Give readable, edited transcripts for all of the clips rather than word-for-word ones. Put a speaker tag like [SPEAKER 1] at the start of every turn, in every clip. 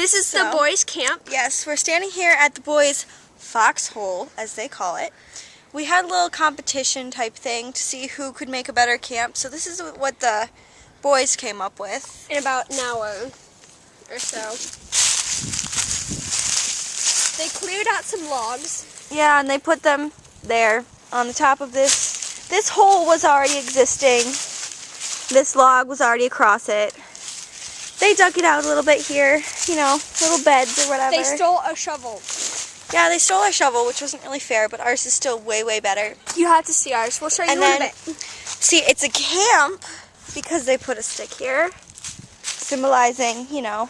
[SPEAKER 1] This is the boys' camp.
[SPEAKER 2] Yes, we're standing here at the boys' foxhole, as they call it. We had a little competition type thing to see who could make a better camp. So this is what the boys came up with.
[SPEAKER 1] In about an hour or so. They cleared out some logs.
[SPEAKER 2] Yeah, and they put them there on the top of this. This hole was already existing. This log was already across it. They dug it out a little bit here, you know, little beds or whatever.
[SPEAKER 1] They stole a shovel.
[SPEAKER 2] Yeah, they stole our shovel, which wasn't really fair, but ours is still way, way better.
[SPEAKER 1] You have to see ours. We'll show you in a bit.
[SPEAKER 2] See, it's a camp because they put a stick here, symbolizing, you know,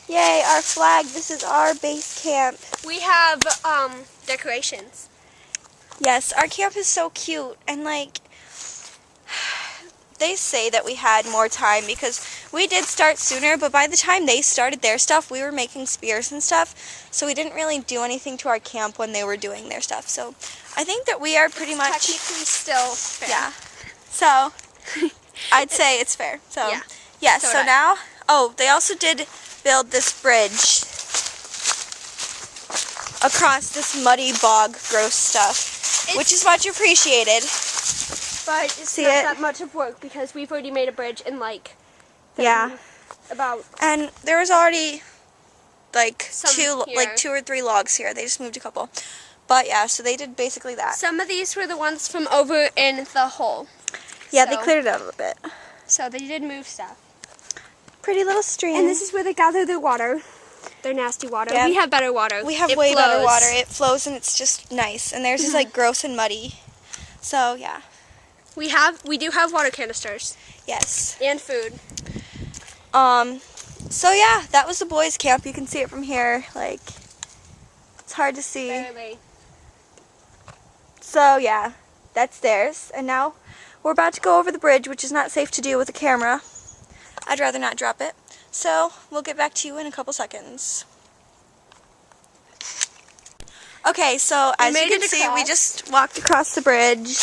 [SPEAKER 2] yay, our flag, this is our base camp.
[SPEAKER 1] We have decorations.
[SPEAKER 2] Yes, our camp is so cute, and like, they say that we had more time because we did start sooner, but by the time they started their stuff, we were making spears and stuff, so we didn't really do anything to our camp when they were doing their stuff. So I think that we are pretty much
[SPEAKER 1] technically still fair.
[SPEAKER 2] Yeah. So I'd say it's fair. So
[SPEAKER 1] yeah.
[SPEAKER 2] Yes, so now, they also did build this bridge across this muddy bog gross stuff, which is much appreciated.
[SPEAKER 1] But it's not that much of work because we've already made a bridge in like
[SPEAKER 2] and there was already like
[SPEAKER 1] two
[SPEAKER 2] or three logs here. They just moved a couple. But yeah, so they did basically that.
[SPEAKER 1] Some of these were the ones from over in the hole.
[SPEAKER 2] Yeah, they cleared it out a little bit.
[SPEAKER 1] So they did move stuff.
[SPEAKER 2] Pretty little stream.
[SPEAKER 1] And this is where they gather their water. Their nasty water. Yeah. We have better water.
[SPEAKER 2] We have way better water. It flows and it's just nice. And theirs is like gross and muddy. So yeah.
[SPEAKER 1] We do have water canisters.
[SPEAKER 2] Yes.
[SPEAKER 1] And food.
[SPEAKER 2] So yeah, that was the boys' camp. You can see it from here. Like, it's hard to see.
[SPEAKER 1] Barely.
[SPEAKER 2] So yeah, that's theirs. And now we're about to go over the bridge, which is not safe to do with a camera. I'd rather not drop it. So we'll get back to you in a couple seconds. Okay, so as you can see, we just walked across the bridge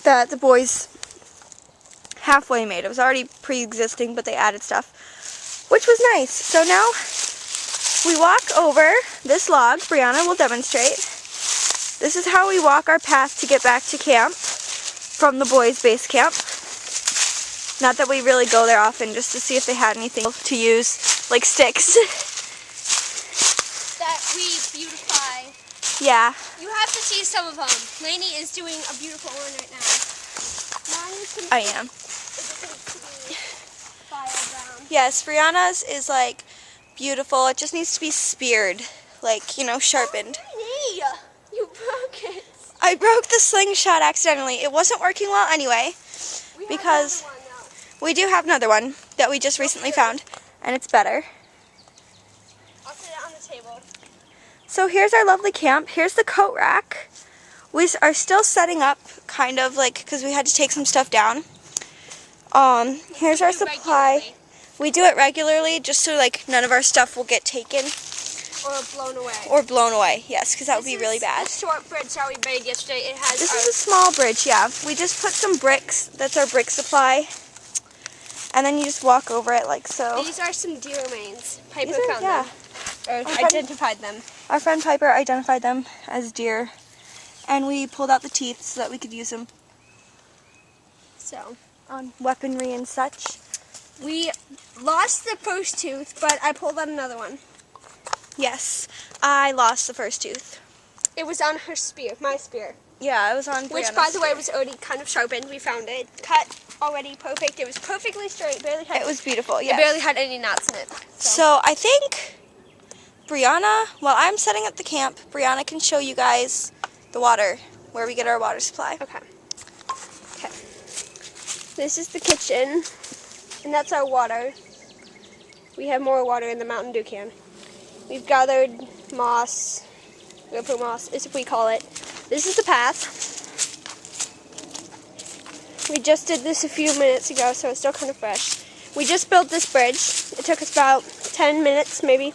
[SPEAKER 2] that the boys halfway made. It was already pre-existing, but they added stuff, which was nice. So now we walk over this log. Brianna will demonstrate. This is how we walk our path to get back to camp from the boys' base camp. Not that we really go there often, just to see if they had anything to use, like sticks.
[SPEAKER 1] That we beautify.
[SPEAKER 2] Yeah.
[SPEAKER 1] You have to see some of them. Lainey is doing a beautiful one right now.
[SPEAKER 2] I am. Yes, Brianna's is like beautiful. It just needs to be speared, like, you know, sharpened.
[SPEAKER 1] Oh, you broke it.
[SPEAKER 2] I broke the slingshot accidentally. It wasn't working well anyway, because we do have another one that we just recently found, and it's better.
[SPEAKER 1] I'll put it on the table.
[SPEAKER 2] So here's our lovely camp. Here's the coat rack. We are still setting up, kind of, like, because we had to take some stuff down. Here's our supply.
[SPEAKER 1] Regularly.
[SPEAKER 2] We do it regularly, just so, like, none of our stuff will get taken.
[SPEAKER 1] Or blown away.
[SPEAKER 2] Or blown away, yes, because that would be really bad.
[SPEAKER 1] This is the short bridge that we made yesterday. It has
[SPEAKER 2] This is a small bridge, yeah. We just put some bricks. That's our brick supply. And then you just walk over it like so.
[SPEAKER 1] These are some deer remains. Piper found
[SPEAKER 2] them.
[SPEAKER 1] Or identified them.
[SPEAKER 2] Our friend Piper identified them as deer. And we pulled out the teeth so that we could use them
[SPEAKER 1] so
[SPEAKER 2] on weaponry and such.
[SPEAKER 1] We lost the first tooth, but I pulled out another one.
[SPEAKER 2] Yes, I lost the first tooth.
[SPEAKER 1] It was on her spear, my spear.
[SPEAKER 2] Yeah, it was on Brianna's
[SPEAKER 1] Which, by the way, was already kind of sharpened. We found it. Cut already perfect. It was perfectly straight.
[SPEAKER 2] It was beautiful, yes.
[SPEAKER 1] It barely had any knots in it.
[SPEAKER 2] So I think Brianna, while I'm setting up the camp, Brianna can show you guys the water, where we get our water supply.
[SPEAKER 1] Okay. This is the kitchen, and that's our water. We have more water in the Mountain Dew can. We've gathered moss, river moss, as we call it. This is the path. We just did this a few minutes ago, so it's still kind of fresh. We just built this bridge. It took us about 10 minutes, maybe.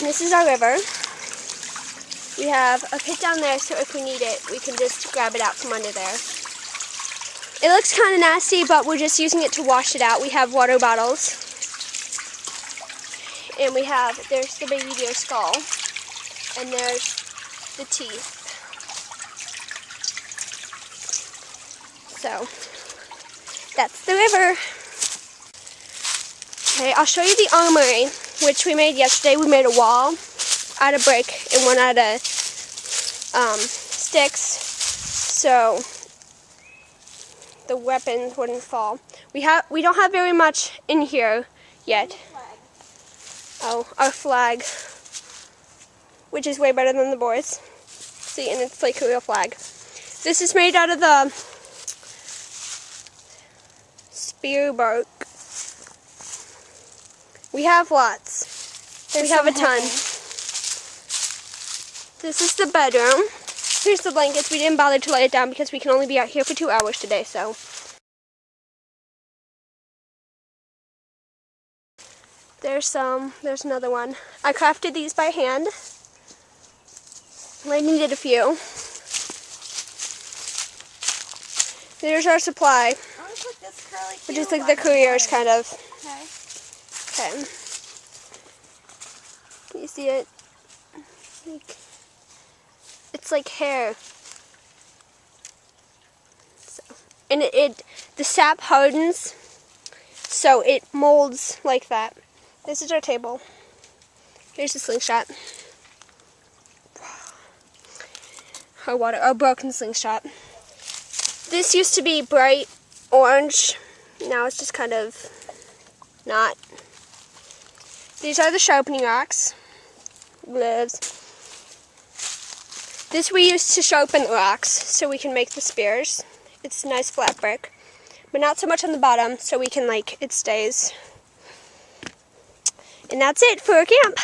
[SPEAKER 1] This is our river. We have a pit down there, so if we need it, we can just grab it out from under there. It looks kind of nasty, but we're just using it to wash it out. We have water bottles. And there's the baby deer skull. And there's the teeth. So, that's the river. Okay, I'll show you the armory, which we made yesterday. We made a wall out of brick and one out of sticks, so the weapons wouldn't fall. We don't have very much in here yet. Oh, our flag, which is way better than the boys. See, and it's like a real flag. This is made out of the spear bark. We have lots. We have a ton. This is the bedroom. Here's the blankets. We didn't bother to light it down because we can only be out here for 2 hours today, so. There's another one. I crafted these by hand. I needed a few. There's our supply, which is like the careers kind of. Okay. Can you see it? It's like hair. So, and the sap hardens, so it molds like that. This is our table. Here's the slingshot. Our broken slingshot. This used to be bright orange. Now it's just kind of not. These are the sharpening rocks. Gloves. This we use to sharpen the rocks so we can make the spears. It's nice flat brick, but not so much on the bottom, so we can it stays. And that's it for our camp.